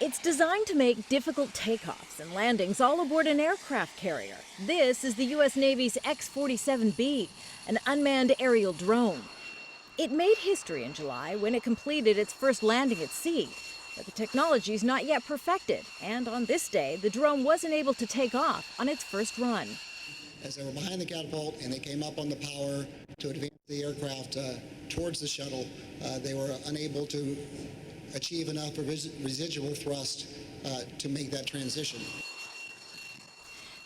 It's designed to make difficult takeoffs and landings all aboard an aircraft carrier. This is the U.S. Navy's X-47B, an unmanned aerial drone. It made history in July when it completed its first landing at sea. But the technology's not yet perfected, and on this day, the drone wasn't able to take off on its first run. As they were behind the catapult and they came up on the power to advance the aircraft towards the shuttle, they were unable to achieve enough residual thrust to make that transition.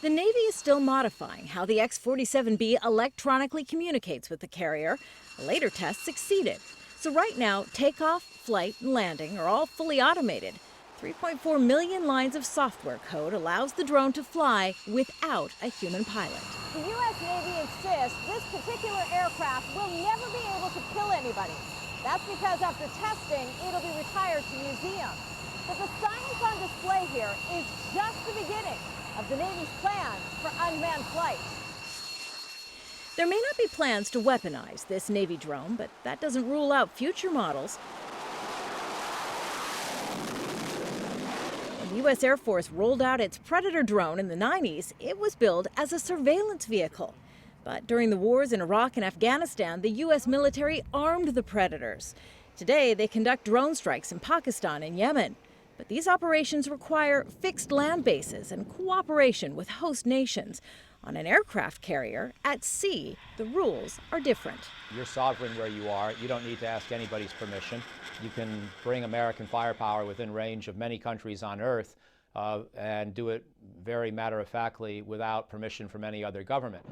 The Navy is still modifying how the X-47B electronically communicates with the carrier. A later test succeeded. So right now, takeoff, flight, and landing are all fully automated. 3.4 million lines of software code allows the drone to fly without a human pilot. The U.S. Navy insists this particular aircraft will never be able to kill anybody. That's because after testing, it'll be retired to museums. But the science on display here is just the beginning of the Navy's plans for unmanned flight. There may not be plans to weaponize this Navy drone, but that doesn't rule out future models. When the U.S. Air Force rolled out its Predator drone in the 90s, it was billed as a surveillance vehicle. But during the wars in Iraq and Afghanistan, the U.S. military armed the Predators. Today, they conduct drone strikes in Pakistan and Yemen. But these operations require fixed land bases and cooperation with host nations. On an aircraft carrier, at sea, the rules are different. You're sovereign where you are. You don't need to ask anybody's permission. You can bring American firepower within range of many countries on Earth and do it very matter-of-factly without permission from any other government.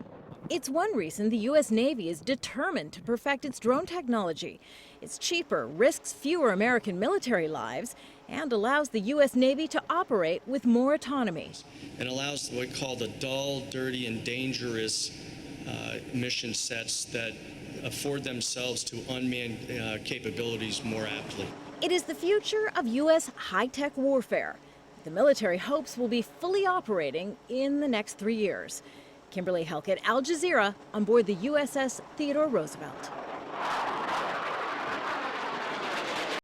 It's one reason the U.S. Navy is determined to perfect its drone technology. It's cheaper, risks fewer American military lives, and allows the U.S. Navy to operate with more autonomy. It allows what we call the dull, dirty, and dangerous mission sets that afford themselves to unmanned capabilities more aptly. It is the future of U.S. high-tech warfare. The military hopes will be fully operating in the next 3 years. Kimberly, Halkett, Al Jazeera, on board the USS Theodore Roosevelt.